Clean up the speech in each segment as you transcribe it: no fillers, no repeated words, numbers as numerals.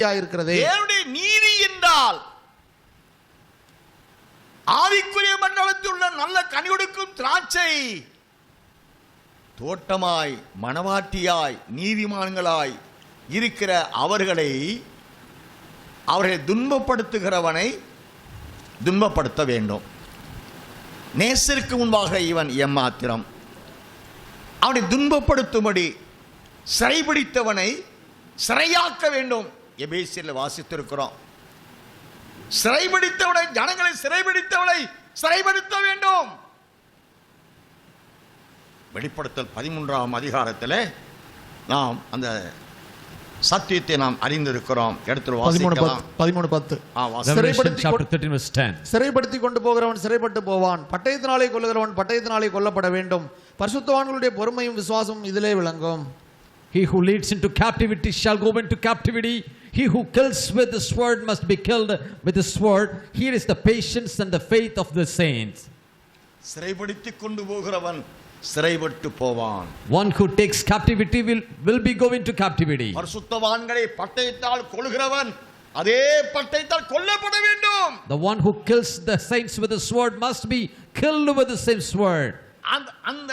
இருக்கிறது. தேவனுடைய நீதி என்றால் ஆவிக்குரிய மண்டலத்தில் உள்ள நல்ல கனி கொடுக்கும் திராட்சை தோட்டமாய் மணவாட்டியாய் நீதிமான்களாய் இருக்கிற அவர்களை துன்பப்படுத்துகிறவனை துன்பப்படுத்த வேண்டும். நேசருக்கு முன்பாக இவன் எம்மாத்திரம். அவனை துன்பப்படுத்தும்படி சிறைபிடித்தவனை சிறையாக்க வேண்டும். எபேசியரில் வாசித்திருக்கிறோம். சிறைபிடித்தவனை, ஜனங்களை சிறைபிடித்தவனை சிறைப்படுத்த வேண்டும். வெளிப்படுத்தல் 13ஆம் அதிகாரத்தில் நாம் அந்த சத்தியத்தை நாம் அறிந்திருக்கிறோம். எடுத்து வாசிக்கலாம். 13:10 சிறைப்படுத்தி கொண்டு போகிறவன் சிறைப்பட்டு போவான், பட்டயத்தினாலே கொல்லுகிறவன் பட்டயத்தினாலே கொல்லப்பட வேண்டும். பரிசுத்தவான்களுடைய பொறுமையும் விசுவாசமும் இதிலே விளங்கும். He who leads into captivity shall go into captivity. He who kills with the sword must be killed with the sword. Here is the patience and the faith of the saints. சிறைப்படுத்தி கொண்டு போகிறவன் சிறைப்பட்டு போவான். One who takes captivity will be going to captivity. பரிசுத்தவான்களை பட்டயத்தால் கொல்லுகிறவன் அதே பட்டயத்தால் கொல்லப்பட வேண்டும். The one who kills the saints with the sword must be killed with the same sword. அந்த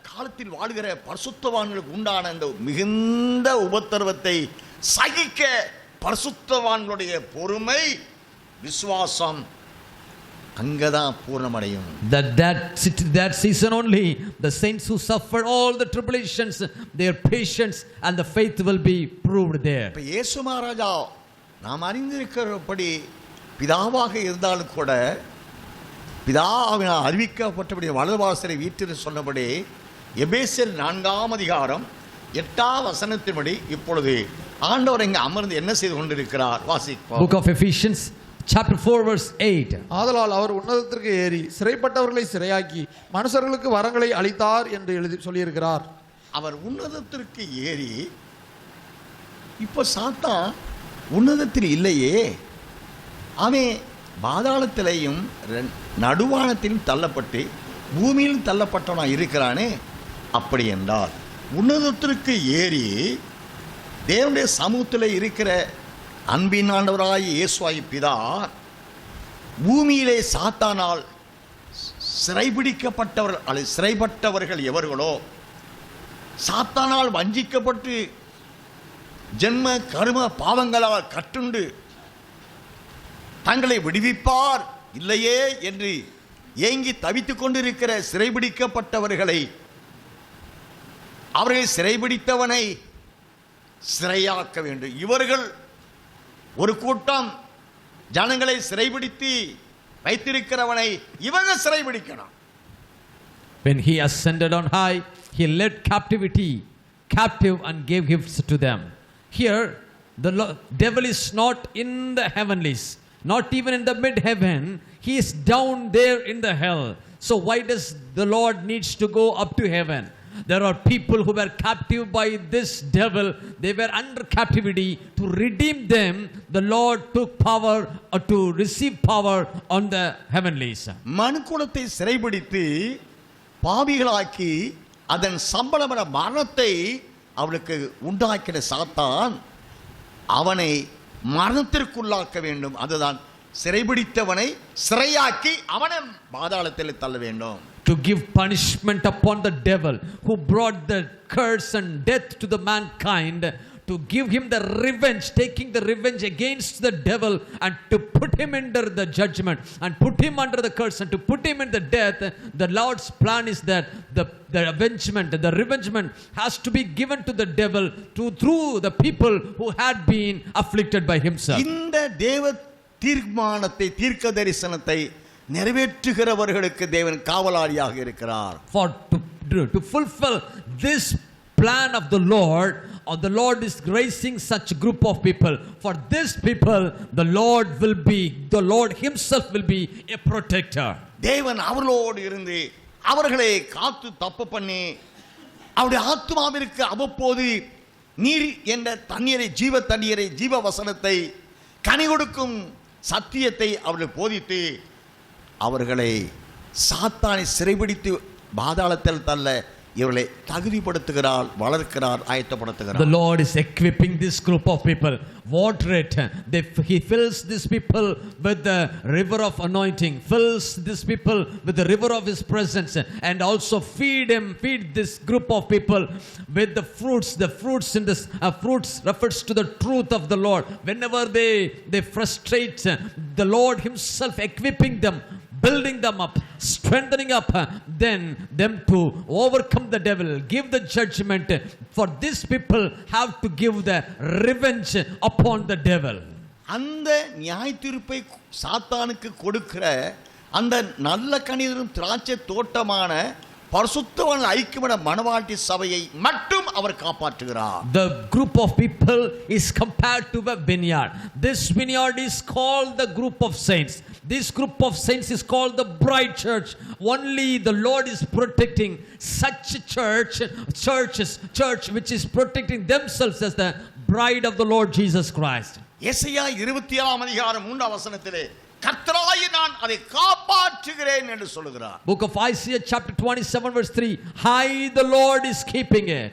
காலத்தில் வாழ்கிற பரிசுத்தவான்களுக்கு உண்டான அந்த மிகுந்த உபத்திரவத்தை சகிக்க பரிசுத்தவான்களுடைய பொறுமை விசுவாசம் அங்கதான் பூர்ணமடையும். That season only the saints who suffered all the tribulations, their patience and the faith will be proved there. இப்ப இயேசு மகாராஜா நாம் அறிந்திருக்கிறபடி பிதாவாக இருந்தாலும் கூட பிதாவினால் அறிவிக்கப்பட்டபடி வலதுவாசலை வீட்டில் சொன்னபடி எபேசியர் 4ஆம் அதிகாரம் 8ஆம் வசனத்தின்படி இப்பொழுது ஆண்டவர் இங்கே அமர்ந்து என்ன செய்து கொண்டிருக்கிறார் வாசிப்போம். Book of Ephesians chapter 4 verse 8. ஆதலால் அவர் உன்னதத்திற்கு ஏறி சிறைப்பட்டவர்களை சிறையாக்கி மனுஷர்களுக்கு வரங்களை அளித்தார் என்று எழுதி சொல்லியிருக்கிறார். அவர் உன்னதத்திற்கு ஏறி, இப்போ சாத்தான் உன்னதத்தில் இல்லையே, அவன் பாதாளத்திலையும் நடுவானத்திலும் தள்ளப்பட்டு பூமியிலும் தள்ளப்பட்டவனா இருக்கிறானே. அப்படி என்றால் உன்னதத்திற்கு ஏறி தேவனுடைய சமூகத்தில் இருக்கிற அன்பின் ஆண்டவராய் இயேசுவாய் பிதா பூமியிலே சாத்தானால் சிறைபிடிக்கப்பட்டவர்கள் அல்லது சிறைப்பட்டவர்கள் எவர்களோ, சாத்தானால் வஞ்சிக்கப்பட்டு ஜென்ம கர்ம பாவங்களால் கட்டுண்டு தங்களை விடுவிப்பார் இல்லையே என்று ஏங்கி தவித்துக் கொண்டிருக்கிற சிறைபிடிக்கப்பட்டவர்களை, அவர்களை சிறைபிடித்தவனை சிறையாக்க வேண்டும். இவர்கள் ஒரு கூட்டம் ஜனங்களை சிறைபிடித்து வைத்திருக்கிறவனை இவங்க சிறைபிடிக்கணும். When he ascended on high, he led captivity captive and gave gifts to them. Here the devil is not in the heavenlies, not even in the mid heaven. He is down there in the hell. So why does the Lord needs to go up to heaven? There are people who were captive by this devil. They were under captivity. To redeem them, the Lord took power to receive power on the heavenlies. மனுக்குலத்தை சிறைபிடித்து பாவிகளாக்கி அதன் சம்பளமான மரணத்தை அவனுக்கு உண்டாக்கின சாத்தான் அவனை மரணத்திற்குள்ளாக்க வேண்டும். அதுதான் சிறைபிடித்தவனை சிறையாக்கி அவனை பாதாளத்தில் தள்ள வேண்டும். To give punishment upon the devil who brought the curse and death to the mankind, to give him the revenge, taking the revenge against the devil and to put him under the judgment and put him under the curse and to put him in the death. The Lord's plan is that the avengement, the revengement has to be given to the devil through the people who had been afflicted by himself. இந்த தேவ தீர்மானத்தை, தீர்க்க தரிசனத்தை நிறைவேற்றுகிறவர்களுக்கு தேவன் காவலாளியாக இருக்கிறார். For to fulfill this plan of the Lord, or the Lord is raising such a group of people. For this people, the Lord himself will be a protector. தேவன் அவர்களோடு இருந்து அவர்களை காத்து தப்பு பண்ணி அவருடைய ஆத்மாவிற்கு அவ்வப்போது நீர் என்ற தண்ணீரை, ஜீவ தண்ணீரை, ஜீவ வசனத்தை, கனி கொடுக்கும் சத்தியத்தை அவர்கள் போதித்து அவர்களை சாத்தானை சிறைபிடித்து பாதாளத்தில் தள்ள இவர்களை தகுதிப்படுத்துகிறார், வளர்க்கிறார், The ஆயத்தப்படுத்துகிறார். Lord is equipping this group of people. Water it. He fills these people with the river of anointing, fills these people with the river of His presence, and also feed this group of people with the fruits. The fruits in this fruits refers to the truth of the Lord. Whenever they frustrate, the Lord Himself equipping them, building them up, strengthening up then them to overcome the devil, give the judgment. For these people have to give the revenge upon the devil. அந்த நியாய தீர்ப்பை சாத்தானுக்கு கொடுக்கிற அந்த நல்ல கனிதரும் திராட்சை தோட்டமான பரிசுத்தவான் ஐக்கியமான மணவாட்டி சபையை மட்டும் அவர் காப்பாற்றுகிறார். The group of people is compared to a vineyard. This vineyard is called the group of saints. This group of saints is called the bride church. Only the Lord is protecting such church which is protecting themselves as the bride of the Lord Jesus Christ. Isaiah 27 அதிகாரம் 3 வசனத்திலே கர்த்தராகிய நான் அதை காப்பாற்றுகிறேன் என்று சொல்கிறார். Book of Isaiah chapter 27 verse 3. I the Lord is keeping it.